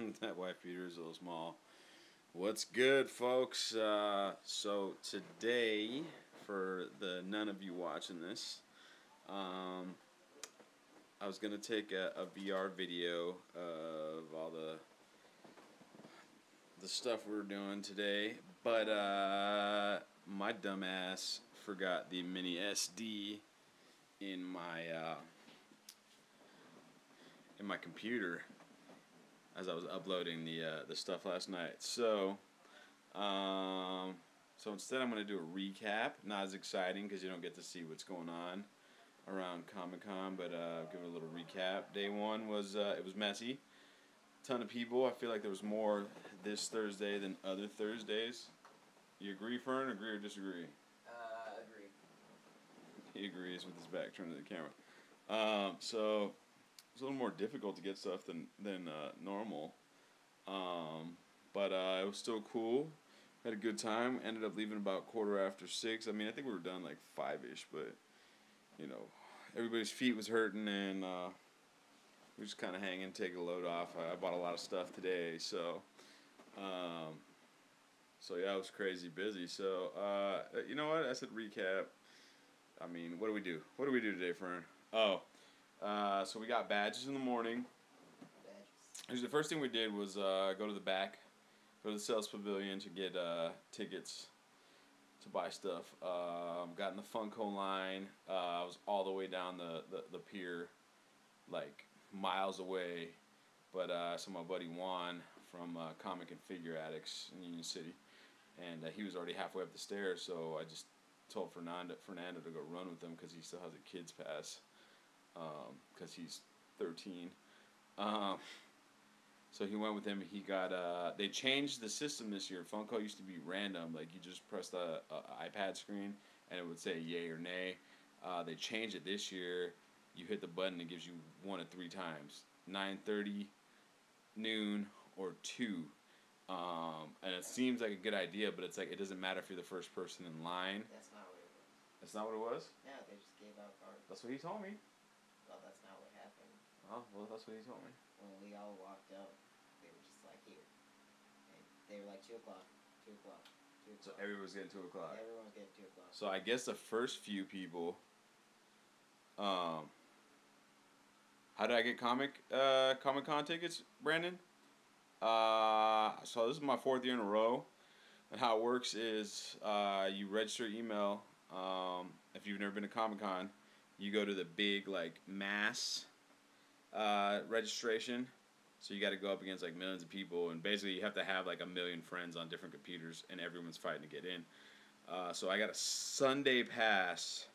That wife beater is a little small. What's good, folks? So today, for the none of you watching this, I was gonna take a VR video of all the stuff we were doing today, but my dumbass forgot the mini SD in my computer as I was uploading the stuff last night. So instead I'm going to do a recap. Not as exciting because you don't get to see what's going on around Comic-Con, but give it a little recap. Day one was it was messy. Ton of people. I feel like there was more this Thursday than other Thursdays. You agree, Fern? Agree or disagree? Agree. He agrees with his back turned to the camera. So it's a little more difficult to get stuff than normal. But it was still cool. Had a good time. Ended up leaving about 6:15. I mean, I think we were done like 5-ish, but you know, everybody's feet was hurting and we were just kind of hanging, taking a load off. I bought a lot of stuff today, so yeah, it was crazy busy. So you know what? I said recap. I mean, what do we do? What do we do today, Fern? Oh. So we got badges in the morning. Badges. The first thing we did was go to the back, go to the sales pavilion to get tickets to buy stuff. Got in the Funko line. I was all the way down the pier, like miles away. But I saw my buddy Juan from Comic and Figure Addicts in Union City, and he was already halfway up the stairs. So I just told Fernando to go run with him because he still has a kids pass. Because he's 13. So he went with him. He got, they changed the system this year. Funko used to be random. Like, you just press the iPad screen, and it would say yay or nay. They changed it this year. You hit the button, it gives you 1 of 3 times. 9:30, noon, or 2. And it seems like a good idea, but it's like, it doesn't matter if you're the first person in line. That's not what it was. That's not what it was? Yeah, they just gave out cards. That's what he told me. Well, that's not what happened. Oh, well, that's what he told me. When we all walked up, they were just like, here. And they were like, 2 o'clock, 2 o'clock, 2 o'clock. So everyone was getting 2 o'clock. Everyone was getting 2 o'clock. So I guess the first few people, how did I get Comic-Con tickets, Brandon? So this is my 4th year in a row. And how it works is you register email. If you've never been to Comic-Con, you go to the big, like, mass registration. So you got to go up against, like, millions of people. And basically you have to have, like, 1 million friends on different computers. And everyone's fighting to get in. So I got a Sunday pass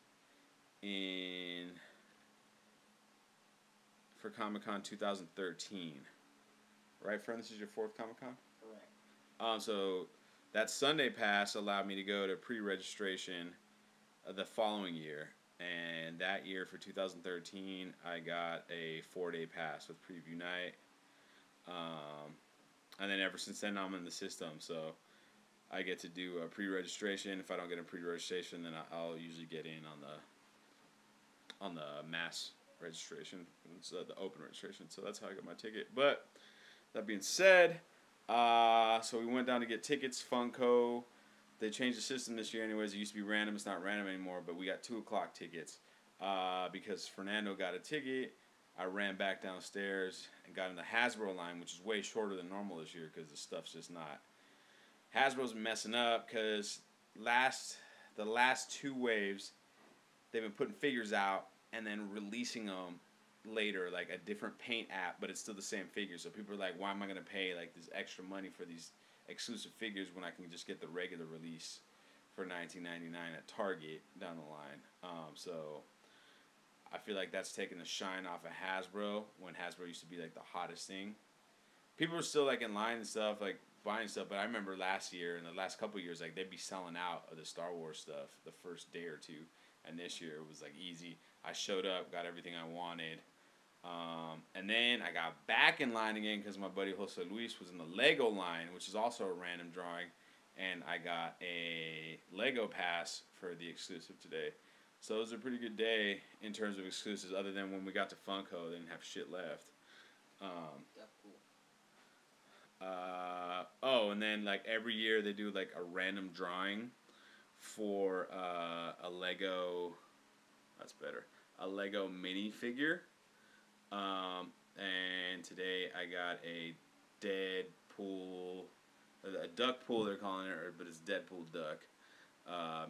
for Comic-Con 2013. Right, friend? This is your 4th Comic-Con? Correct. So that Sunday pass allowed me to go to pre-registration the following year. And that year for 2013, I got a 4-day pass with preview night. And then ever since then, I'm in the system. So I get to do a pre-registration. If I don't get a pre-registration, then I'll usually get in on the mass registration. It's the open registration. So that's how I got my ticket. But that being said, so we went down to get tickets. Funko. They changed the system this year anyways. It used to be random. It's not random anymore. But we got 2 o'clock tickets because Fernando got a ticket. I ran back downstairs and got in the Hasbro line, which is way shorter than normal this year because the stuff's just not. Hasbro's messing up because the last 2 waves, they've been putting figures out and then releasing them later, like a different paint app, but it's still the same figures. So people are like, why am I going to pay like this extra money for these exclusive figures when I can just get the regular release for $19.99 at Target down the line. So I feel like that's taking the shine off of Hasbro when Hasbro used to be like the hottest thing. People were still like in line and stuff, like buying stuff, but I remember last year and the last couple of years, like they'd be selling out of the Star Wars stuff the first day or 2, and this year it was like easy. I showed up, got everything I wanted. And then I got back in line again because my buddy Jose Luis was in the Lego line, which is also a random drawing, and I got a Lego pass for the exclusive today. So it was a pretty good day in terms of exclusives, other than when we got to Funko, they didn't have shit left. That's cool. Oh, and then like every year they do like a random drawing for a Lego. That's better. A Lego minifigure. And today I got a Deadpool, a duck pool they're calling it, but it's Deadpool duck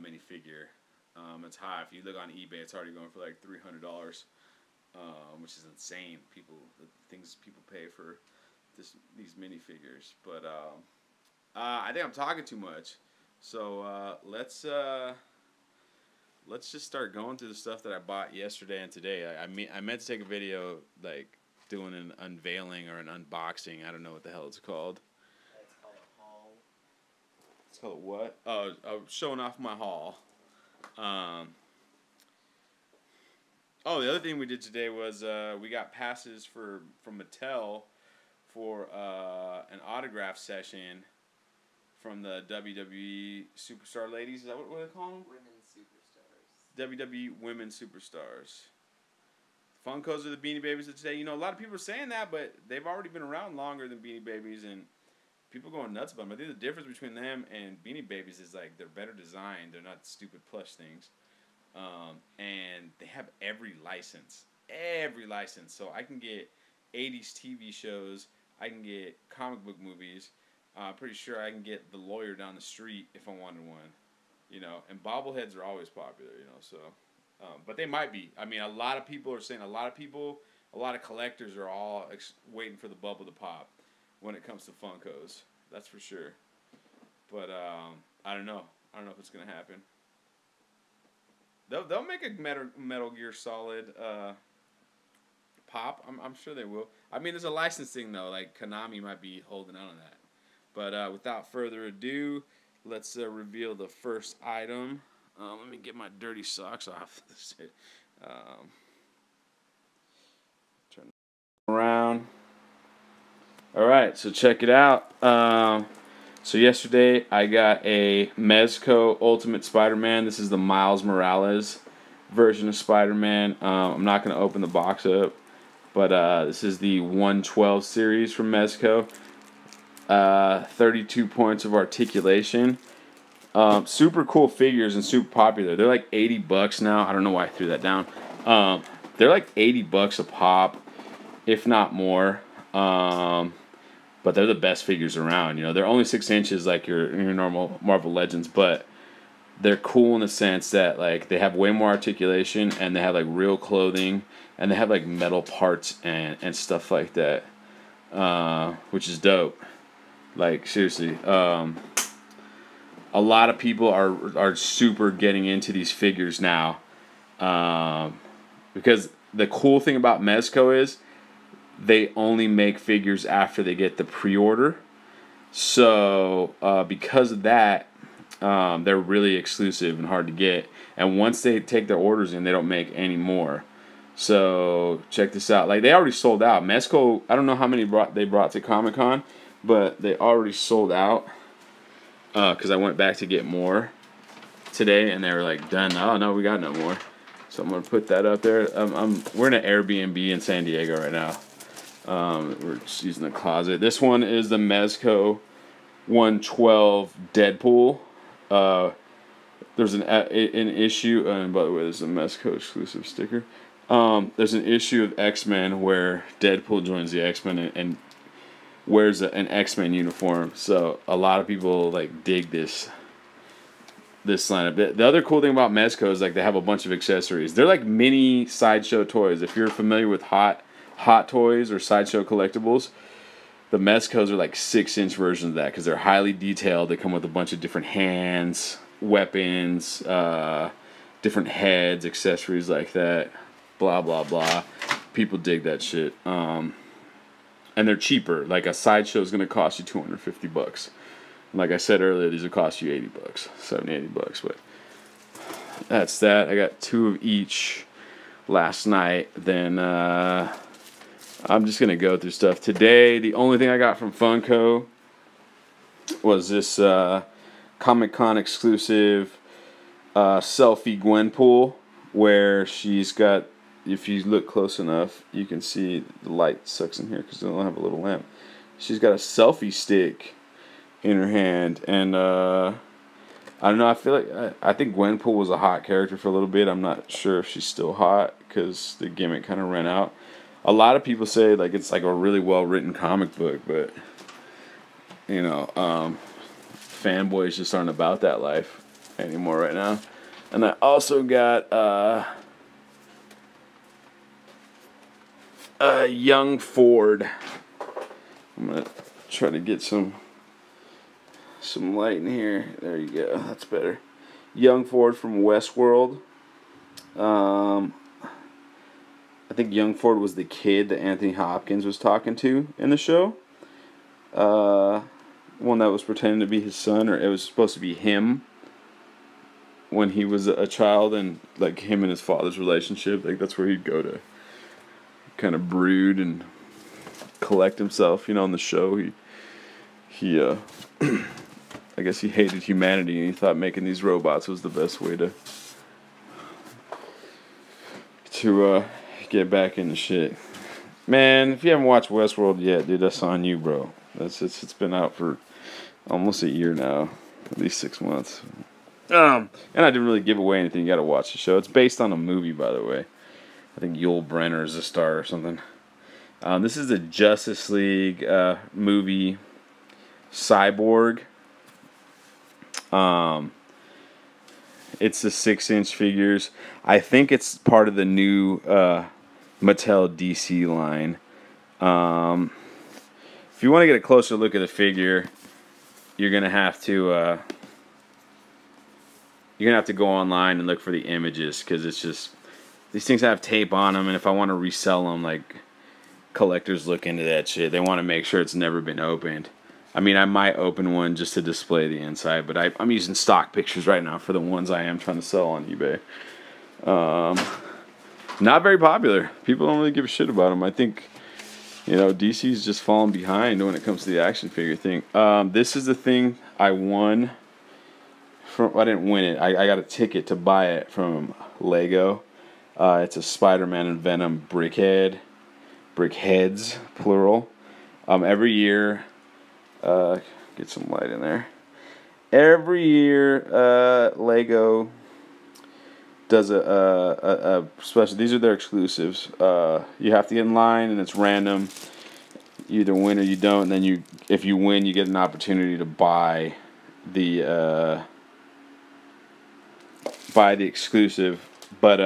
minifigure. It's high. If you look on eBay, it's already going for like $300, which is insane. The things people pay for these minifigures. But I think I'm talking too much. So let's just start going through the stuff that I bought yesterday and today. I meant to take a video like doing an unveiling or an unboxing. I don't know what the hell it's called. It's called a haul. It's called what? Oh, showing off my haul. Oh, the other thing we did today was we got passes from Mattel for an autograph session from the WWE Superstar Ladies. Is that what they call them? Women Superstars. WWE Women Superstars. Funkos are the Beanie Babies of today. You know, a lot of people are saying that, but they've already been around longer than Beanie Babies, and people going nuts about them. I think the difference between them and Beanie Babies is like they're better designed. They're not stupid plush things. And they have every license. So I can get 80s TV shows. I can get comic book movies. I'm pretty sure I can get The Lawyer down the street if I wanted one. You know, and bobbleheads are always popular, you know, so. But they might be. I mean, a lot of people are saying, a lot of collectors are all waiting for the bubble to pop when it comes to Funkos. That's for sure. But I don't know. I don't know if it's going to happen. They'll make a Metal Gear Solid pop. I'm sure they will. I mean, there's a licensing, though. Like, Konami might be holding out on that. But without further ado, let's reveal the first item. Let me get my dirty socks off. Turn around. All right, so check it out. So yesterday I got a Mezco Ultimate Spider-Man. This is the Miles Morales version of Spider-Man. I'm not going to open the box up, but this is the 112 series from Mezco. 32 points of articulation. Super cool figures and super popular. They're like $80 now. I don't know why I threw that down. They're like $80 a pop, if not more. But they're the best figures around. You know, they're only 6 inches like your normal Marvel Legends, but they're cool in the sense that like they have way more articulation and they have like real clothing and they have like metal parts and stuff like that, which is dope. Like seriously, a lot of people are super getting into these figures now, because the cool thing about Mezco is they only make figures after they get the pre-order. So because of that, they're really exclusive and hard to get. And once they take their orders in, they don't make any more. So check this out. Like they already sold out. Mezco, I don't know how many they brought to Comic-Con, but they already sold out. Because I went back to get more today, and they were like done. Oh no, we got no more. So I'm gonna put that up there. We're in an Airbnb in San Diego right now. We're just using the closet. This one is the Mezco 112 Deadpool. There's an issue, and by the way, there's a Mezco exclusive sticker. There's an issue of X-Men where Deadpool joins the X-Men and wears an X-Men uniform. So a lot of people like dig this lineup. The other cool thing about Mezco is like they have a bunch of accessories. They're like mini Sideshow toys. If you're familiar with Hot Toys or Sideshow collectibles, the Mezcos are like 6-inch versions of that because they're highly detailed. They come with a bunch of different hands, weapons, different heads, accessories like that. Blah blah blah. People dig that shit. And they're cheaper. Like a Sideshow is going to cost you $250. Like I said earlier, these will cost you $80, $70, $80. But that's that. I got 2 of each last night. Then I'm just going to go through stuff. Today, the only thing I got from Funko was this Comic-Con exclusive selfie Gwenpool, where she's got, if you look close enough, you can see the light sucks in here because they don't have a little lamp. she's got a selfie stick in her hand, and I don't know. I feel like I think Gwenpool was a hot character for a little bit. I'm not sure if she's still hot because the gimmick kind of ran out. A lot of people say like it's like a really well written comic book, but you know, fanboys just aren't about that life anymore right now. And I also got young Ford. I'm gonna try to get some light in here. There you go. That's better. Young Ford from Westworld. I think young Ford was the kid that Anthony Hopkins was talking to in the show. One that was pretending to be his son, or it was supposed to be him when he was a child, and like him and his father's relationship. Like that's where he'd go to kind of brood and collect himself. You know, on the show, he I guess he hated humanity, and he thought making these robots was the best way to get back into shit. Man, if you haven't watched Westworld yet, dude, that's on you, bro. It's been out for almost a year now, at least 6 months. And I didn't really give away anything. You got to watch the show. It's based on a movie, by the way. I think Yul Brynner is the star or something. This is the Justice League movie, Cyborg. It's the 6-inch figures. I think it's part of the new Mattel DC line. If you want to get a closer look at the figure, you're gonna have to go online and look for the images, because it's just these things have tape on them, and if I want to resell them, like collectors look into that shit. They want to make sure it's never been opened. I mean, I might open one just to display the inside, but I'm using stock pictures right now for the ones I am trying to sell on eBay. Not very popular. People don't really give a shit about them. I think, you know, DC's just falling behind when it comes to the action figure thing. This is the thing I won. I didn't win it. I got a ticket to buy it from Lego. It's a Spider-Man and Venom brickheads, plural. Every year, get some light in there. Every year, Lego does a special. These are their exclusives. You have to get in line, and it's random. You either win or you don't. And then if you win, you get an opportunity to buy the exclusive. But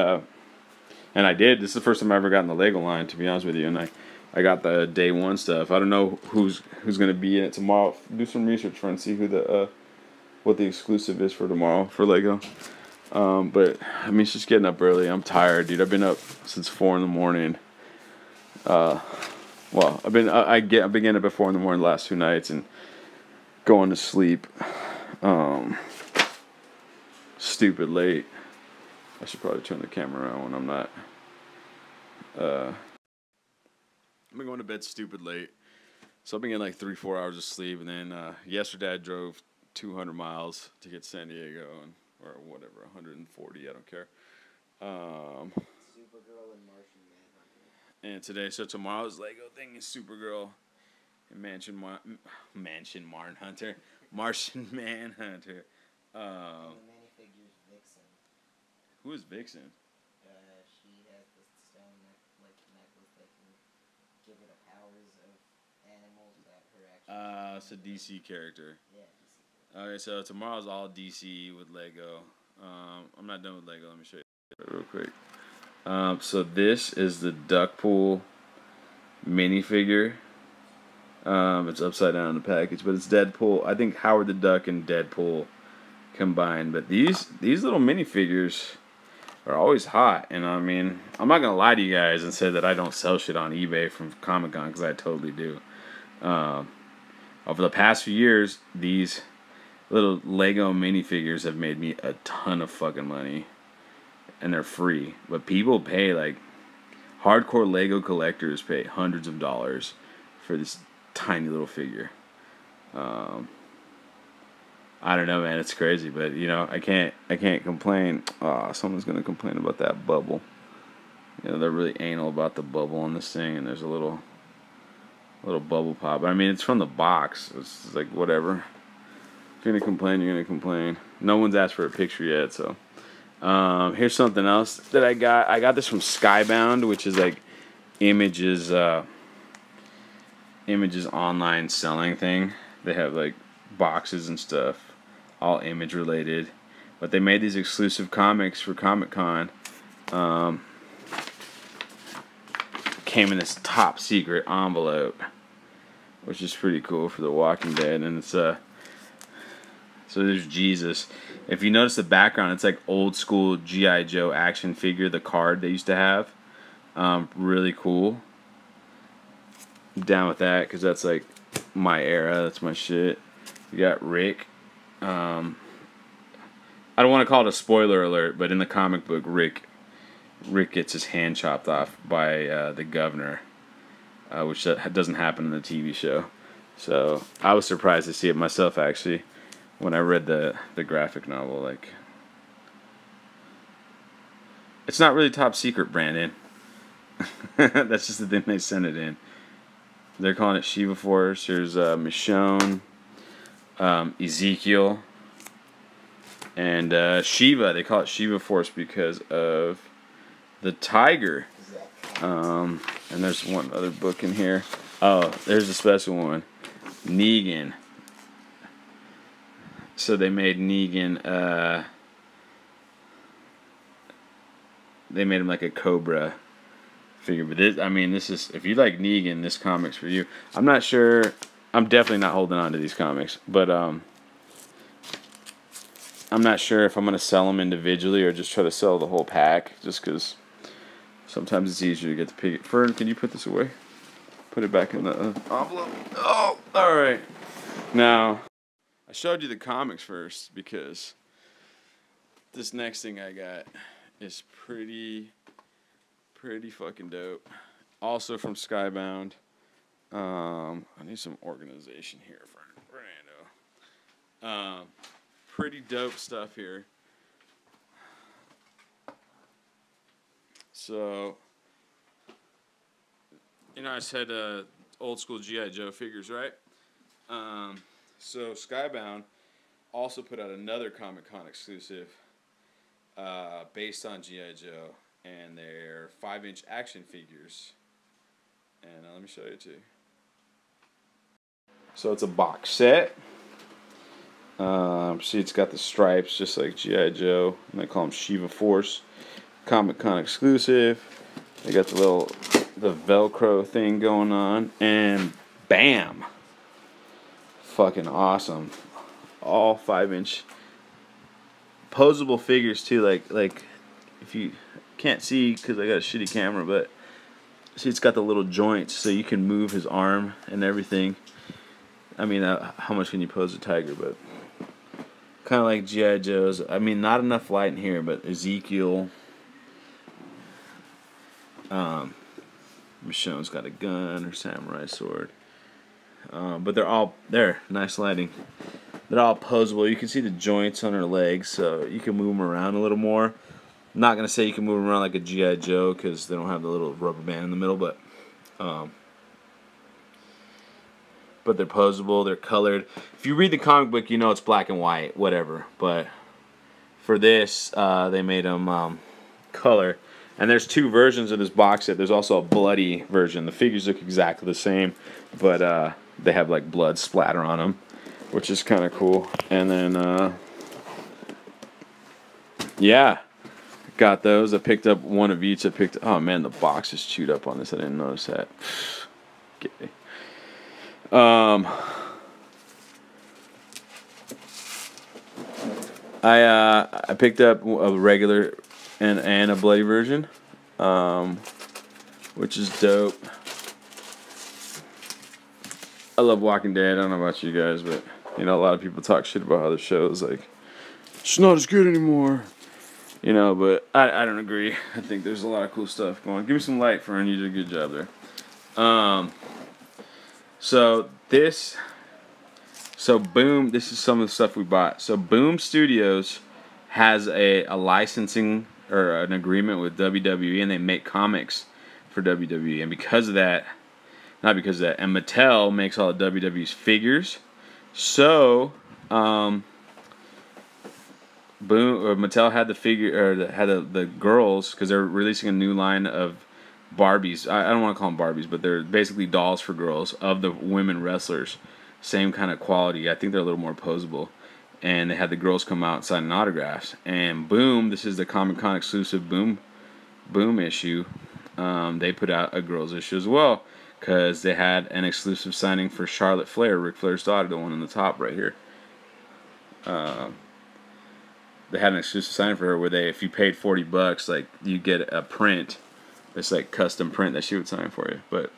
and I did. This is the first time I ever got in the Lego line, to be honest with you. And I got the day one stuff. I don't know who's gonna be in it tomorrow. Do some research for and see who what the exclusive is for tomorrow for Lego. But I mean, it's just getting up early. I'm tired, dude. I've been up since 4 in the morning. Well, I began up at 4 in the morning the last 2 nights and going to sleep. Stupid late. I should probably turn the camera on when I'm not. I've been going to bed stupid late. So I've been getting like 3-4 hours of sleep, and then yesterday I drove 200 miles to get to San Diego, or whatever, 140, I don't care. Supergirl and Martian Manhunter. And today, so tomorrow's Lego thing is Supergirl and Martian Manhunter. Martian Manhunter. And the minifigures Vixen. Who is Vixen? She has this stone necklace that can give her the powers of animals that her actually. It's a DC character. Yeah, DC character. Okay, so tomorrow's all DC with Lego. I'm not done with Lego. Let me show you real quick. So this is the Duckpool minifigure. It's upside down in the package, but it's Deadpool. I think Howard the Duck and Deadpool combined. But these little minifigures are always hot, and I mean, I'm not gonna lie to you guys and say that I don't sell shit on eBay from Comic-Con, because I totally do. Over the past few years, these little Lego minifigures have made me a ton of fucking money, and they're free. But people pay, like, hardcore Lego collectors pay hundreds of dollars for this tiny little figure. I don't know, man. It's crazy, but you know, I can't complain. Oh, someone's gonna complain about that bubble. You know, they're really anal about the bubble on this thing, and there's a little A little bubble pop. I mean, it's from the box. It's like whatever. If you're gonna complain, you're gonna complain. No one's asked for a picture yet, so. Here's something else that I got. I got this from Skybound, which is like images online selling thing. They have like boxes and stuff, all image related. But they made these exclusive comics for Comic-Con. Came in this top secret envelope, which is pretty cool for The Walking Dead. And it's so there's Jesus. If you notice the background, it's like old school G.I. Joe action figure, the card they used to have. Really cool. I'm down with that because that's like my era. That's my shit. You got Rick. I don't want to call it a spoiler alert, but in the comic book, Rick gets his hand chopped off by the governor, which doesn't happen in the TV show. So I was surprised to see it myself, actually, when I read the graphic novel. Like, it's not really top secret, Brandon. That's just the thing they sent it in. They're calling it Shiva Force. There's Michonne, Ezekiel, and Shiva. They call it Shiva Force because of the tiger. And there's one other book in here. Oh, there's a special one. Negan. So they made Negan, they made him like a cobra figure. But this is, if you like Negan, this comic's for you. I'm not sure, I'm definitely not holding on to these comics, but I'm not sure if I'm going to sell them individually or just try to sell the whole pack, just because sometimes it's easier to get the pig. Fern, can you put this away? Put it back in the envelope. Oh, alright. Now, I showed you the comics first because this next thing I got is pretty fucking dope. Also from Skybound. I need some organization here for Fernando. Pretty dope stuff here. So, I said old school G.I. Joe figures, right? So Skybound also put out another Comic-Con exclusive based on G.I. Joe, and they're 5-inch action figures. And let me show you too. So it's a box set. See, it's got the stripes just like G.I. Joe, and they call them Shiva Force. Comic-Con exclusive. They got the Velcro thing going on, and bam! Fucking awesome. All 5-inch posable figures too. Like if you can't see because I got a shitty camera, but see, it's got the little joints so you can move his arm and everything. I mean, how much can you pose a tiger? But kind of like G.I. Joe's. I mean, not enough light in here, but Ezekiel. Michonne's got a gun or samurai sword. But they're all there. Nice lighting. They're all posable. You can see the joints on her legs, so you can move them around a little more. I'm not gonna say you can move them around like a G.I. Joe because they don't have the little rubber band in the middle, but they're posable. They're colored. If you read the comic book, you know it's black and white, whatever. But for this, they made them color. And there's 2 versions of this box set. There's also a bloody version. The figures look exactly the same, but they have like blood splatter on them, which is kind of cool. And then, yeah, got those. I picked up one of each. Oh man, the box is chewed up on this. I didn't notice that. Okay. I picked up a regular and a bloody version, which is dope. I love Walking Dead. I don't know about you guys, but a lot of people talk shit about how the show's like it's not as good anymore. But I don't agree. I think there's a lot of cool stuff going on. Give me some light, Fern. You did a good job there. So Boom, this is some of the stuff we bought. So Boom Studios has a licensing or an agreement with WWE, and they make comics for WWE. And because of that, not because of that. And Mattel makes all of WWE's figures. So, Mattel had the figure, or had the girls, because they're releasing a new line of Barbies. I don't want to call them Barbies, but they're basically dolls for girls of the women wrestlers. Same kind of quality. I think they're a little more posable. And they had the girls come out signing autographs. And Boom, this is the Comic-Con exclusive Boom issue. They put out a girls issue as well, because they had an exclusive signing for Charlotte Flair, Ric Flair's daughter, the one on the top right here. They had an exclusive signing for her where if you paid $40, like, you get a print. It's like custom print that she would sign for you. But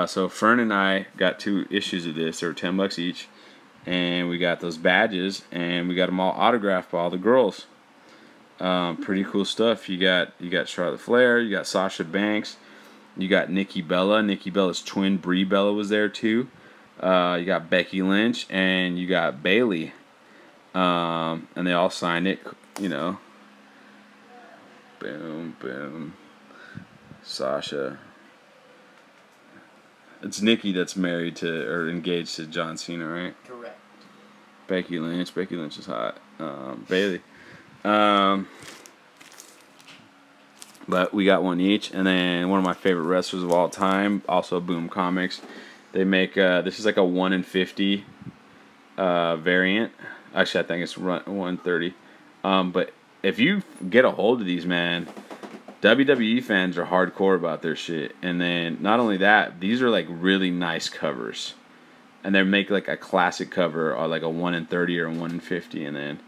so Fern and I got 2 issues of this. They were $10 each, and we got those badges, and we got them all autographed by all the girls. Pretty cool stuff. You got Charlotte Flair, you got Sasha Banks, you got Nikki Bella. Nikki Bella's twin Brie Bella was there too. You got Becky Lynch, and you got Bayley. And they all signed it, you know. Boom, boom. Sasha. It's Nikki that's married to, or engaged to John Cena, right? Correct. Becky Lynch. Becky Lynch is hot. Bayley. But we got one each. And then one of my favorite wrestlers of all time, also Boom Comics. They make, this is like a 1 in 50 variant. Actually, I think it's 130. But if you get a hold of these, man, WWE fans are hardcore about their shit. And then, not only that, these are like really nice covers. And they make like a classic cover, or like a 1 in 30 or a 1 in 50. And then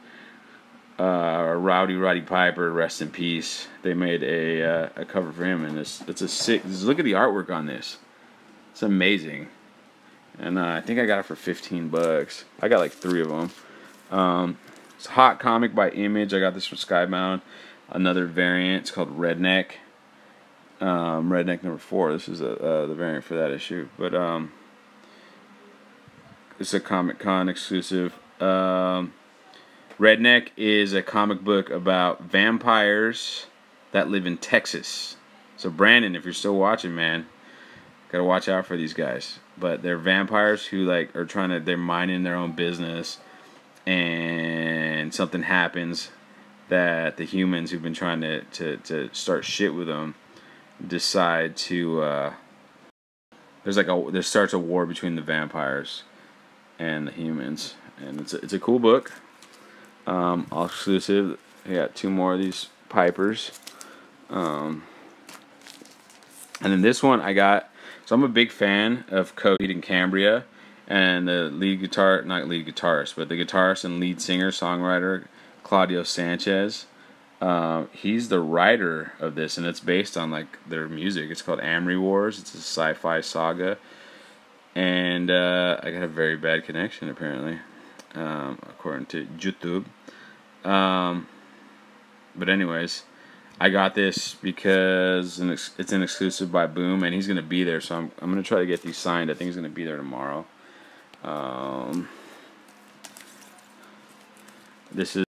Roddy Piper, rest in peace. They made a cover for him, and it's a sick. Look at the artwork on this. It's amazing. And I think I got it for $15. I got like 3 of them. It's a hot comic by Image. I got this from Skybound. Another variant. It's called Redneck. Redneck number 4. This is the variant for that issue. But it's a Comic-Con exclusive. Redneck is a comic book about vampires that live in Texas. So Brandon, if you're still watching, man, gotta watch out for these guys. But they're vampires who like are they're minding their own business, and something happens that the humans who've been trying to start shit with them decide to. There starts a war between the vampires and the humans, and it's a cool book. All exclusive. I got 2 more of these Pipers. And then this one I got. So I'm a big fan of Coheed and Cambria, and the not lead guitarist, but the guitarist and lead singer songwriter Claudio Sanchez. He's the writer of this, and it's based on like their music. It's called Amory Wars. It's a sci-fi saga, and I got a very bad connection apparently, according to YouTube. But anyways, I got this because it's an exclusive by Boom, and he's gonna be there, so I'm gonna try to get these signed. I think he's gonna be there tomorrow. This is